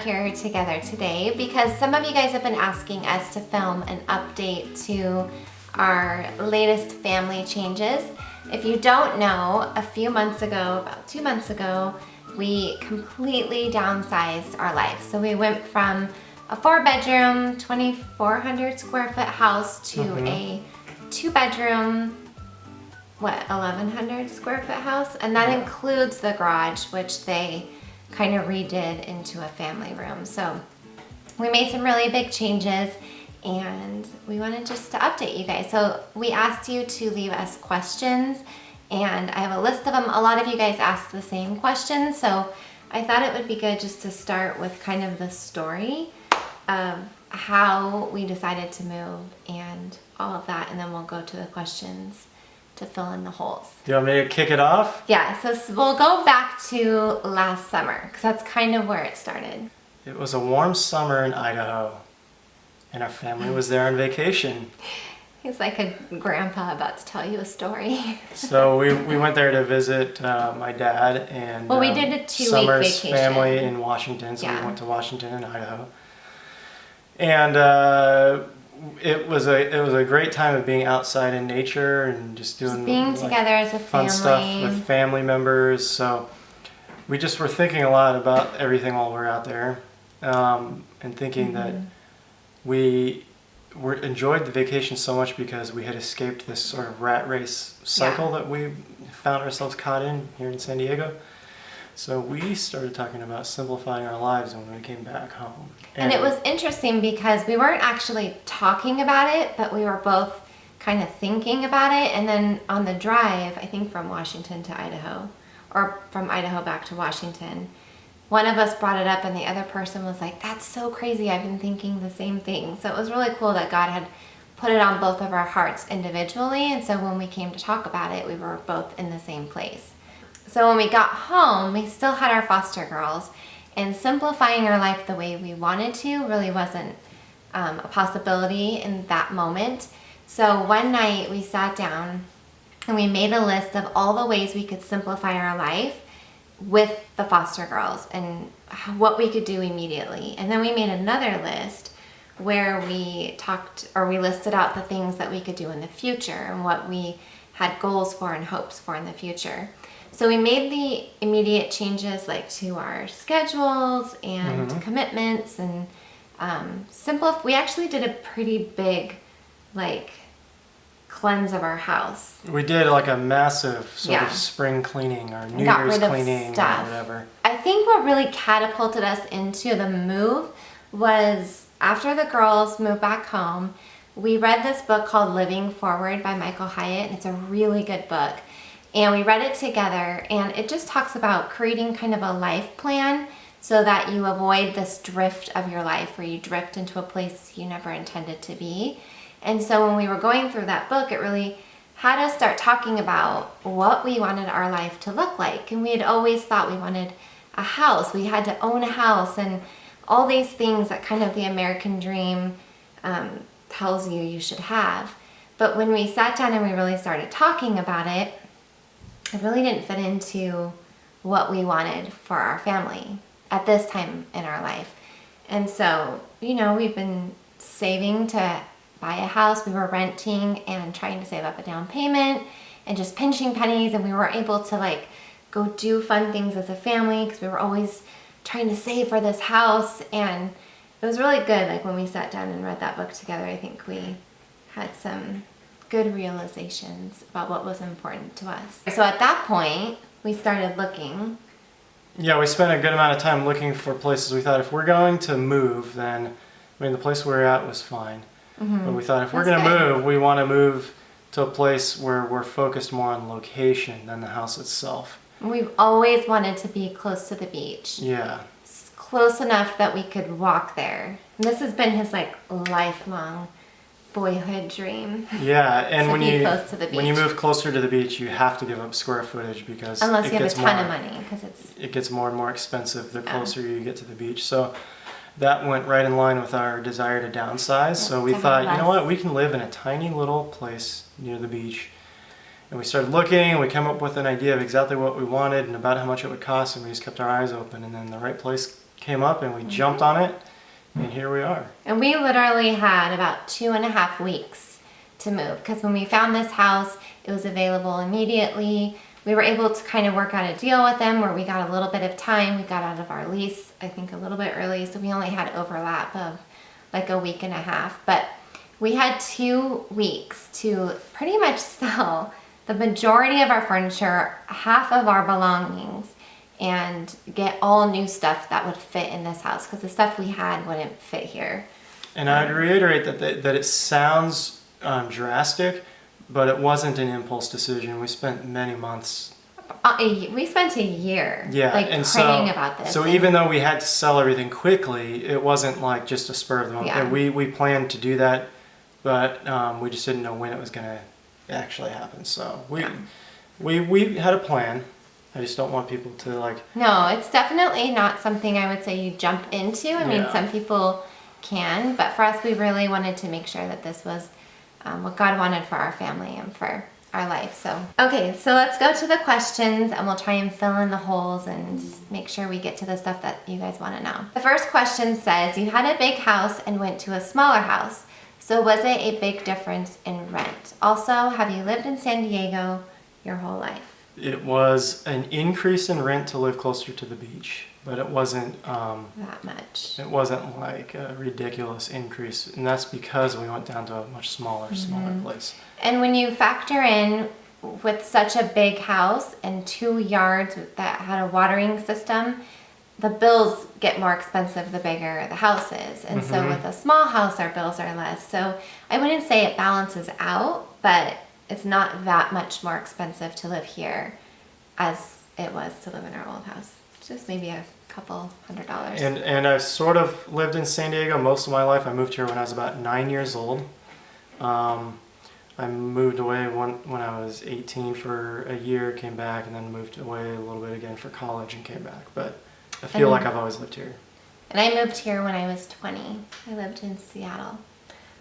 here together today because some of you guys have been asking us to film an update to our latest family changes. If you don't know, a few months ago, about 2 months ago, we completely downsized our life. So we went from a 4-bedroom, 2,400 square foot house to a 2-bedroom, 1,100 square foot house, and that includes the garage, which they kind of redid into a family room. So we made some really big changes and we wanted just to update you guys. So we asked you to leave us questions and I have a list of them. A lot of you guys asked the same questions, so I thought it would be good just to start with kind of the story of how we decided to move and all of that, and then we'll go to the questions to fill in the holes. Do you want me to kick it off? Yeah, so we'll go back to last summer because that's kind of where it started. It was a warm summer in Idaho and our family was there on vacation. He's like a grandpa about to tell you a story. So we went there to visit my dad and we did a 2-week Summer's vacation. family in Washington, so Yeah. we went to Washington and Idaho. And it was a great time of being outside in nature and just doing being together as a fun family. stuff with family members. So we just were thinking a lot about everything while we were out there, and thinking that we enjoyed the vacation so much because we had escaped this sort of rat race cycle that we found ourselves caught in here in San Diego. So we started talking about simplifying our lives when we came back home. And it was interesting because we weren't actually talking about it, but we were both kind of thinking about it. And then on the drive, I think from Washington to Idaho, or from Idaho back to Washington, one of us brought it up and the other person was like, that's so crazy, I've been thinking the same thing. So it was really cool that God had put it on both of our hearts individually, and so when we came to talk about it, we were both in the same place. So when we got home, we still had our foster girls, and simplifying our life the way we wanted to really wasn't a possibility in that moment. So one night we sat down and we made a list of all the ways we could simplify our life with the foster girls and what we could do immediately. And then we made another list where we listed out the things that we could do in the future and what we had goals for and hopes for in the future. So we made the immediate changes like to our schedules and commitments and we actually did a pretty big cleanse of our house. We did like a massive sort of spring cleaning or New Year's cleaning or whatever. I think what really catapulted us into the move was after the girls moved back home, we read this book called Living Forward by Michael Hyatt, and it's a really good book. And we read it together, and it just talks about creating kind of a life plan so that you avoid this drift of your life where you drift into a place you never intended to be. And so when we were going through that book, it really had us start talking about what we wanted our life to look like. And we had always thought we wanted a house. We had to own a house and all these things that kind of the American dream tells you should have. But when we sat down and we really started talking about it, it really didn't fit into what we wanted for our family at this time in our life. And so, we've been saving to buy a house. We were renting and trying to save up a down payment and just pinching pennies, and we were able to go do fun things as a family because we were always trying to save for this house. And it was really good. When we sat down and read that book together, I think we had some good realizations about what was important to us. So at that point, we started looking. Yeah, we spent a good amount of time looking for places. We thought if we're going to move, then, the place we were at was fine. But we thought if we're going to move, we want to move to a place where we're focused more on location than the house itself. We've always wanted to be close to the beach. Yeah. Close enough that we could walk there. And this has been his lifelong boyhood dream. Yeah, and when you move closer to the beach, you have to give up square footage because unless you have a ton of money, because it gets more and more expensive the closer you get to the beach. So that went right in line with our desire to downsize. So we thought, you know what, we can live in a tiny little place near the beach. And we started looking, and we came up with an idea of exactly what we wanted and about how much it would cost, and we just kept our eyes open, and then the right place came up and we jumped on it, and here we are. And we literally had about 2.5 weeks to move, because when we found this house, it was available immediately. We were able to kind of work out a deal with them where we got a little bit of time. We got out of our lease, I think, a little bit early, so we only had overlap of like a week and a half. But we had 2 weeks to pretty much sell the majority of our furniture, half of our belongings, and get all new stuff that would fit in this house, because the stuff we had wouldn't fit here. And I'd reiterate that it sounds drastic, but it wasn't an impulse decision. We spent many months. We spent a year, Yeah, like and praying about this. So even though we had to sell everything quickly, it wasn't like just a spur of the moment. Yeah. And we planned to do that, but we just didn't know when it was going to actually happen. So we had a plan. I just don't want people to like. No, it's definitely not something I would say you jump into. I mean, Yeah. some people can, but for us, we really wanted to make sure that this was what God wanted for our family and for our life. So, okay, so let's go to the questions, and we'll try and fill in the holes and make sure we get to the stuff that you guys want to know. The first question says, you had a big house and went to a smaller house. So was it a big difference in rent? Also, have you lived in San Diego your whole life? It was an increase in rent to live closer to the beach, but it wasn't That much. It wasn't like a ridiculous increase, and that's because we went down to a much smaller place. And when you factor in with such a big house and 2 yards that had a watering system, the bills get more expensive the bigger the house is. And so with a small house, our bills are less. So I wouldn't say it balances out, but it's not that much more expensive to live here as it was to live in our old house. Just maybe a couple $100. And I've sort of lived in San Diego most of my life. I moved here when I was about 9 years old. I moved away when I was 18 for a year, came back, and then moved away a little bit again for college and came back. But I feel like I've always lived here. And I moved here when I was 20. I lived in Seattle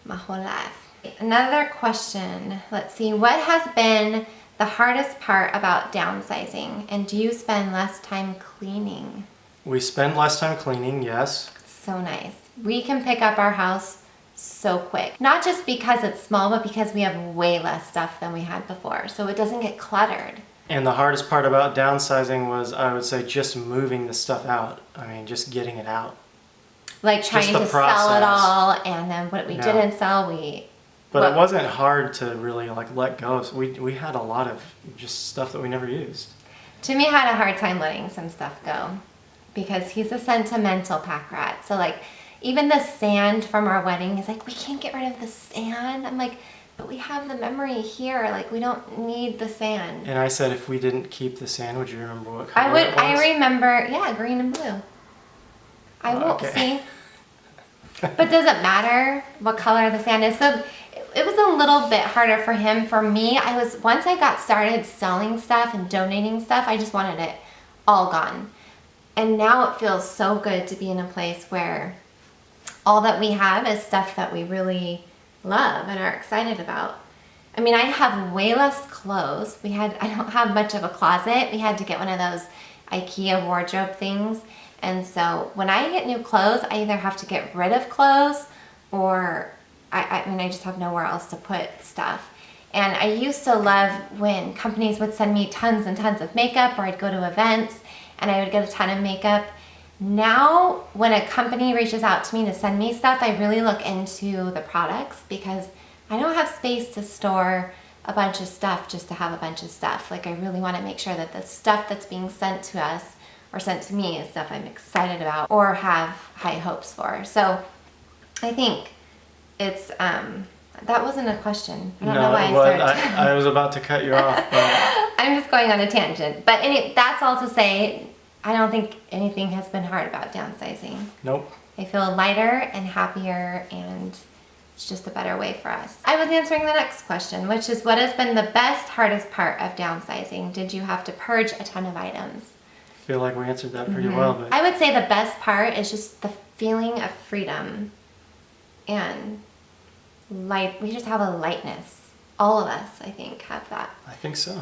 my whole life. Another question. Let's see. What has been the hardest part about downsizing? And do you spend less time cleaning? We spend less time cleaning, yes. So nice. We can pick up our house so quick. Not just because it's small, but because we have way less stuff than we had before. So it doesn't get cluttered. And the hardest part about downsizing was, I would say, just moving the stuff out. I mean, just getting it out. Like trying the to sell it process. all, and then what we Yeah. didn't sell, But it wasn't hard to really like let go. So we had a lot of just stuff that we never used. Jimmy had a hard time letting some stuff go because he's a sentimental pack rat. So like even the sand from our wedding, he's like, we can't get rid of the sand. I'm like, but we have the memory here. Like we don't need the sand. And I said, if we didn't keep the sand, would you remember what color it was? I remember, yeah, green and blue. I won't okay. see. But does it matter what color the sand is? So it was a little bit harder for him. For me, once I got started selling stuff and donating stuff, I just wanted it all gone. And now it feels so good to be in a place where all that we have is stuff that we really love and are excited about. I mean, I have way less clothes. I don't have much of a closet. We had to get one of those IKEA wardrobe things. And so when I get new clothes, I either have to get rid of clothes or I mean, I just have nowhere else to put stuff. And I used to love when companies would send me tons and tons of makeup, or I'd go to events and I would get a ton of makeup. Now, when a company reaches out to me to send me stuff, I really look into the products because I don't have space to store a bunch of stuff just to have a bunch of stuff. Like I really want to make sure that the stuff that's being sent to us or sent to me is stuff I'm excited about or have high hopes for. So I think it's, that wasn't a question. I don't know why I started. I was about to cut you off. But I'm just going on a tangent. But that's all to say, I don't think anything has been hard about downsizing. nope. I feel lighter and happier, and it's just a better way for us. I was answering the next question, which is what has been the best, hardest part of downsizing? Did you have to purge a ton of items? I feel like we answered that pretty well. But I would say the best part is just the feeling of freedom and light. We just have a lightness. All of us, I think, have that. I think so.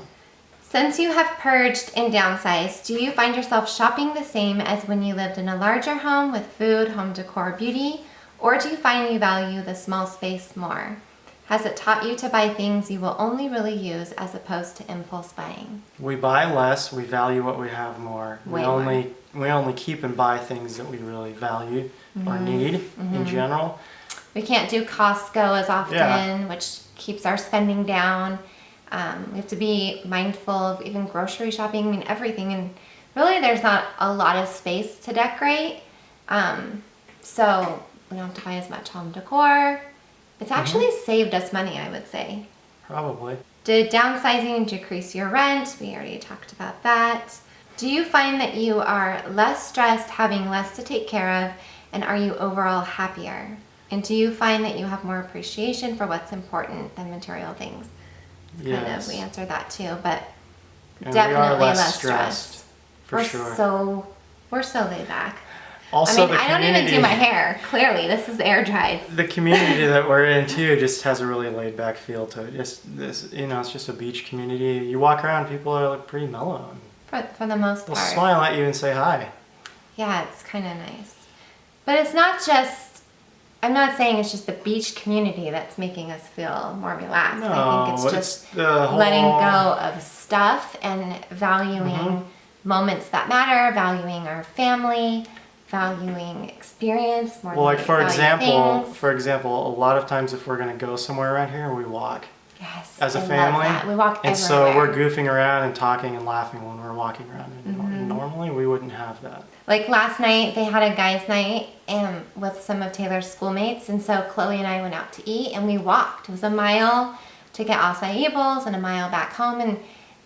Since you have purged and downsized, do you find yourself shopping the same as when you lived in a larger home with food, home decor, beauty? Or do you find you value the small space more? Has it taught you to buy things you will only really use as opposed to impulse buying? We buy less, we value what we have more. Way more. We only keep and buy things that we really value or need in general. We can't do Costco as often, Yeah. which keeps our spending down. We have to be mindful of even grocery shopping, I mean everything. And really there's not a lot of space to decorate. So we don't have to buy as much home decor. It's actually saved us money, I would say. Probably. Did downsizing decrease your rent? We already talked about that. Do you find that you are less stressed, having less to take care of, and are you overall happier? And do you find that you have more appreciation for what's important than material things? Yes. We answered that too, but And definitely we are less stressed. For sure. We're so laid back. Also, I mean, I don't even do my hair. Clearly, this is air dried. The community that we're in too just has a really laid back feel to it. It's just a beach community. You walk around, people are like pretty mellow. For the most They'll part. smile at you and say hi. Yeah, it's kind of nice. But it's not just, I'm not saying it's just the beach community that's making us feel more relaxed. No, I think it's just the whole... letting go of stuff and valuing moments that matter, valuing our family, valuing experience more Well, than like for things. example, a lot of times if we're gonna go somewhere around here, we walk Yes, as a I love family. that. We walk and everywhere. so we're goofing around and talking and laughing when we're walking around. And normally we wouldn't have that. Like last night, they had a guys' night with some of Taylor's schoolmates, and so Chloe and I went out to eat, and we walked. It was a mile to get acai bowls and a mile back home, and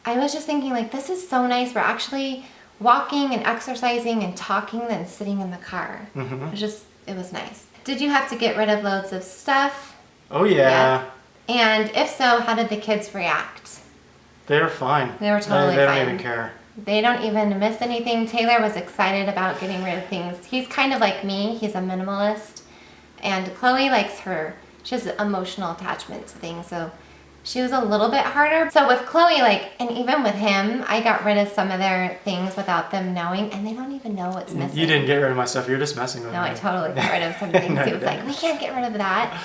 I was just thinking, like, this is so nice. We're actually walking and exercising and talking than sitting in the car. It was nice. Did you have to get rid of loads of stuff? Oh yeah. And if so, how did the kids react? They were fine. They were totally They fine. don't even care. They don't even miss anything. Taylor was excited about getting rid of things. He's kind of like me. He's a minimalist. And Chloe likes she has emotional attachment to things. So she was a little bit harder. So with Chloe, and even with him, I got rid of some of their things without them knowing. And they don't even know what's missing. You didn't get rid of my stuff. You're just messing with me. No, I totally got rid of some things. No, He you was like, didn't. we can't get rid of that.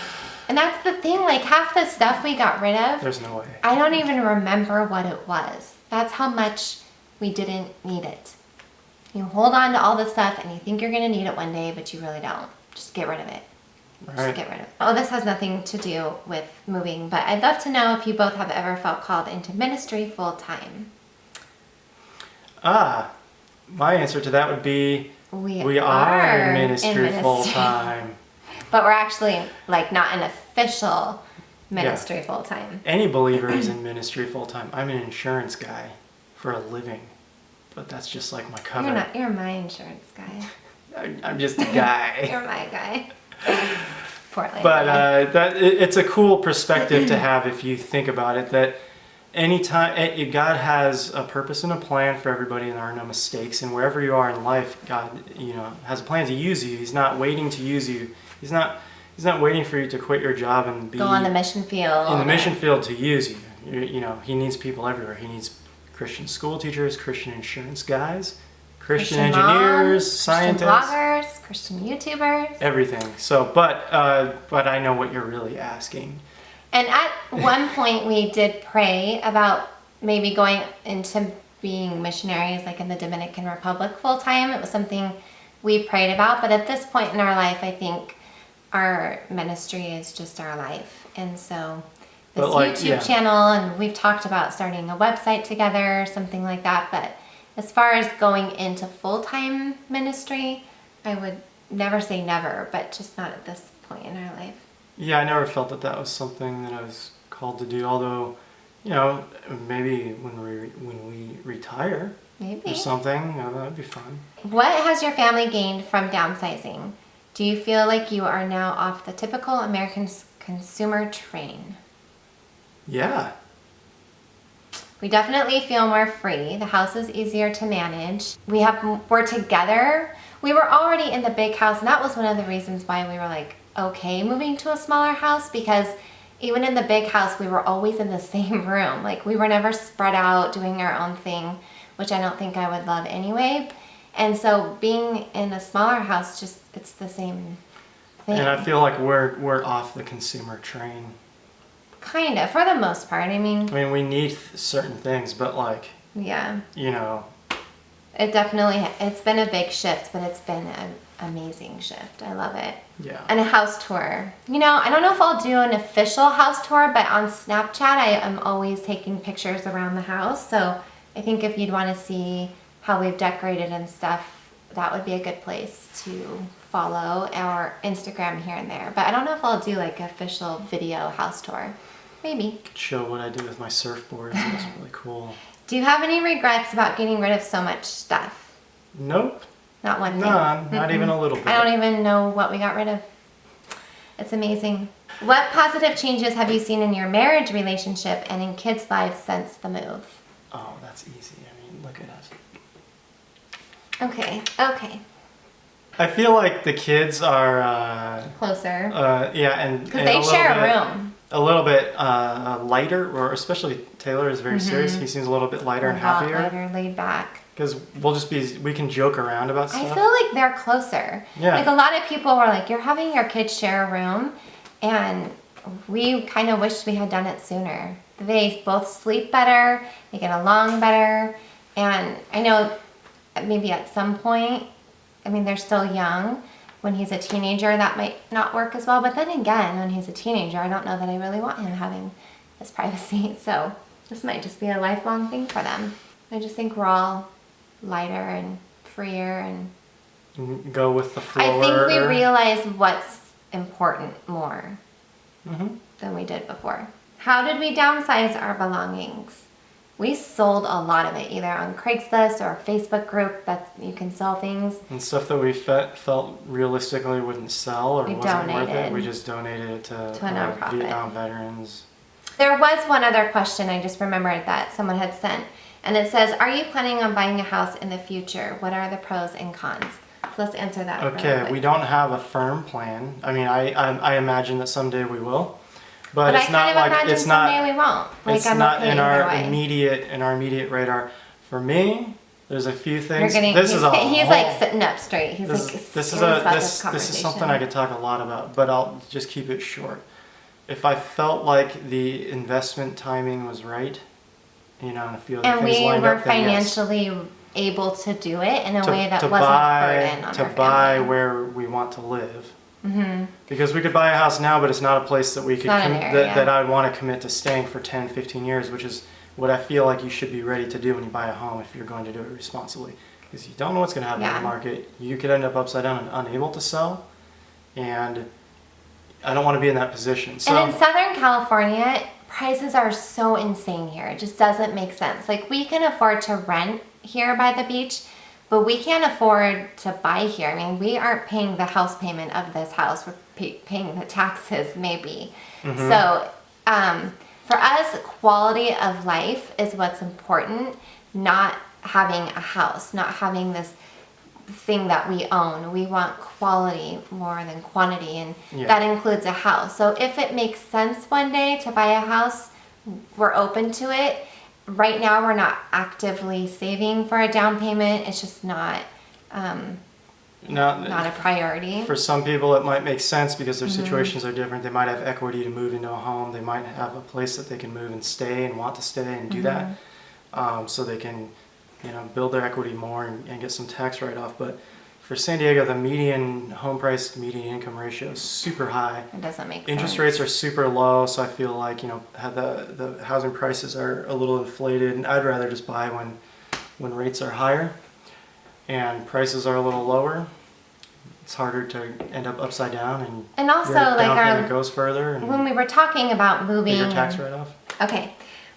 And that's the thing. Half the stuff we got rid of, There's no way. I don't even remember what it was. That's how much we didn't need it. You hold on to all the stuff and you think you're going to need it one day, but you really don't. Just get rid of it. Right. Just get rid of it. Oh, this has nothing to do with moving, but I'd love to know if you both have ever felt called into ministry full time. My answer to that would be We are in in ministry full time. But we're actually not an official ministry full time. Any believer is in ministry full time. I'm an insurance guy for a living, but that's just like my cover. You're my insurance guy. I'm just a guy. You're my guy. Portland. But it's a cool perspective to have if you think about it. That anytime God has a purpose and a plan for everybody, and there are no mistakes. And wherever you are in life, God, has a plan to use you. He's not waiting to use you. He's not waiting for you to quit your job and be go on the mission field. in the mission field to use you. He needs people everywhere. He needs Christian school teachers, Christian insurance guys, Christian engineers, moms, scientists, Christian bloggers, Christian YouTubers. everything. So, but I know what you're really asking. And at one point we did pray about maybe going into being missionaries in the Dominican Republic full time. It was something we prayed about, but at this point in our life, I think our ministry is just our life. And so this YouTube channel, and we've talked about starting a website together, something like that. But as far as going into full-time ministry, I would never say never, but just not at this point in our life. Yeah, I never felt that was something that I was called to do. Although, maybe when we retire Maybe. or something, that'd be fun. What has your family gained from downsizing? Do you feel like you are now off the typical American consumer train? Yeah. We definitely feel more free. The house is easier to manage. We're together. We were already in the big house, and that was one of the reasons why we were okay moving to a smaller house, because even in the big house, we were always in the same room. Like we were never spread out doing our own thing, which I don't think I would love anyway. And so being in a smaller house, just it's the same thing. And I feel like we're off the consumer train. Kind of, for the most part. I mean, we need certain things, but like, yeah, It's been a big shift, but it's been an amazing shift. I love it. Yeah. And a house tour. I don't know if I'll do an official house tour, but on Snapchat, I am always taking pictures around the house. So I think if you'd want to see how we've decorated and stuff, that would be a good place to follow our Instagram here and there. But I don't know if I'll do like an official video house tour. Maybe. Show what I do with my surfboard. It's really cool. Do you have any regrets about getting rid of so much stuff? Nope. Not one thing? None. Not even a little bit. I don't even know what we got rid of. It's amazing. What positive changes have you seen in your marriage relationship and in kids' lives since the move? Oh, that's easy. Look at us. Okay. I feel like the kids are Closer. Yeah, and because they share a room. A little bit lighter, or especially Taylor is very serious. He seems a little bit lighter and happier. Lighter, laid back. Because we can joke around about stuff. I feel like they're closer. Yeah. Like a lot of people were like, you're having your kids share a room, and we kind of wished we had done it sooner. They both sleep better, they get along better, and I know maybe at some point, they're still young. When he's a teenager, that might not work as well. But then again, when he's a teenager, I don't know that I really want him having his privacy. So this might just be a lifelong thing for them. I just think we're all lighter and freer, and go with the flow. I think we realize what's important more than we did before. How did we downsize our belongings? We sold a lot of it, either on Craigslist or a Facebook group that you can sell things. And stuff that we felt realistically wouldn't sell or wasn't worth it. We just donated it to a nonprofit. Vietnam veterans. There was one other question I just remembered that someone had sent. And it says, are you planning on buying a house in the future? What are the pros and cons? So let's answer that. Okay, we don't have a firm plan. I imagine that someday we will. But it's not like it's not. Someday we won't. It's not in our immediate radar. For me, there's a few things. He's like sitting up straight. He's this is something I could talk a lot about, but I'll just keep it short. If I felt like the investment timing was right, and a few other things lined up, and we were financially able to do it in a way that wasn't a burden on our family. Buy where we want to live. Because we could buy a house now, but it's not a place that we could that I would want to commit to staying for 10, 15 years, which is what I feel like you should be ready to do when you buy a home if you're going to do it responsibly. Because you don't know what's going to happen in the market. You could end up upside down and unable to sell, and I don't want to be in that position. So, and in Southern California, prices are so insane here. It just doesn't make sense. Like, we can afford to rent here by the beach, but we can't afford to buy here. We aren't paying the house payment of this house. We're paying the taxes, maybe. So for us, quality of life is what's important, not having a house, not having this thing that we own. We want quality more than quantity, and that includes a house. So if it makes sense one day to buy a house, we're open to it. Right now, we're not actively saving for a down payment. It's just not a priority. For some people, it might make sense because their situations are different. They might have equity to move into a home. They might have a place that they can move and stay and want to stay and do that, so they can, build their equity more and get some tax write-off. But for San Diego, the median home price, median income ratio is super high. It doesn't make sense. Interest rates are super low, so I feel like, the housing prices are a little inflated, and I'd rather just buy when rates are higher and prices are a little lower. It's harder to end up upside down, and also your like down payment goes further. And when we were talking about moving, bigger tax write-off. Okay,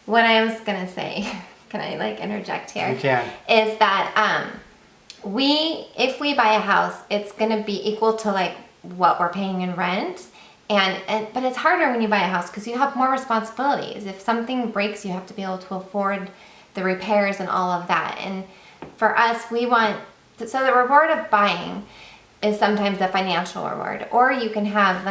what I was gonna say, can I interject here? You can. Is that if we buy a house, it's gonna be equal to what we're paying in rent, but it's harder when you buy a house because you have more responsibilities. If something breaks, you have to be able to afford the repairs and all of that. And for us, so the reward of buying is sometimes a financial reward, or you can have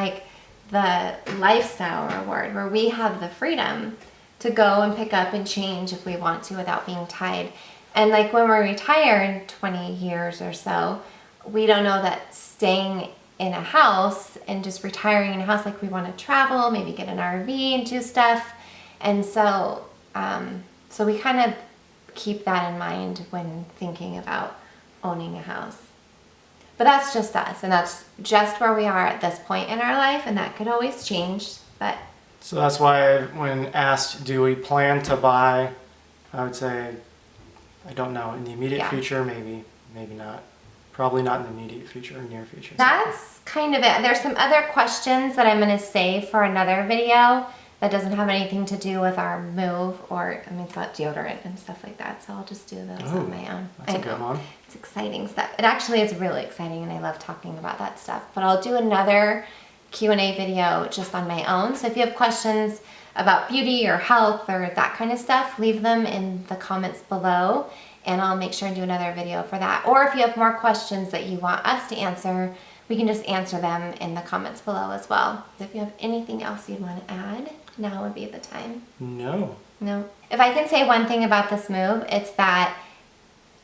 the lifestyle reward where we have the freedom to go and pick up and change if we want to without being tied. And like when we retire in 20 years or so, we don't know that staying in a house and just retiring in a house, like we want to travel, maybe get an RV and do stuff. And so, so we kind of keep that in mind when thinking about owning a house. But that's just us, and that's just where we are at this point in our life, and that could always change. But So that's why when asked, do we plan to buy, I would say, I don't know. In the immediate Yeah. future, maybe, maybe not. Probably not in the immediate future or near future. that's kind of it. There's some other questions that I'm going to save for another video that doesn't have anything to do with our move, or, I mean, it's not deodorant and stuff like that, so I'll just do those on my own. That's a good one. It's exciting stuff. It actually is really exciting, and I love talking about that stuff. But I'll do another Q&A video just on my own. So if you have questions about beauty or health or that kind of stuff, leave them in the comments below, and I'll make sure and do another video for that. Or if you have more questions that you want us to answer, we can just answer them in the comments below as well. If you have anything else you'd want to add, now would be the time. No. No. If I can say one thing about this move, it's that,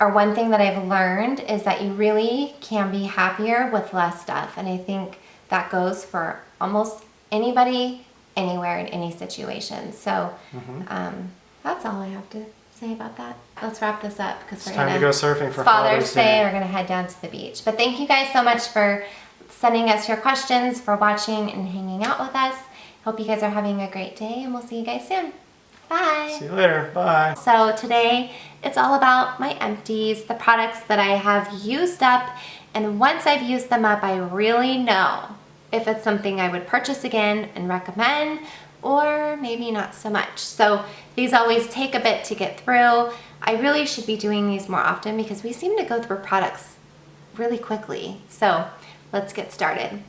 or one thing that I've learned is that you really can be happier with less stuff. And I think that goes for almost anybody, anywhere, in any situation. So that's all I have to say about that. Let's wrap this up because It's time to go surfing for Father's Day. We're going to head down to the beach. But thank you guys so much for sending us your questions, for watching and hanging out with us. Hope you guys are having a great day, and we'll see you guys soon. Bye. See you later. Bye. So today it's all about my empties, the products that I have used up, and once I've used them up, I really know if it's something I would purchase again and recommend, or maybe not so much. So these always take a bit to get through. I really should be doing these more often because we seem to go through products really quickly. So let's get started.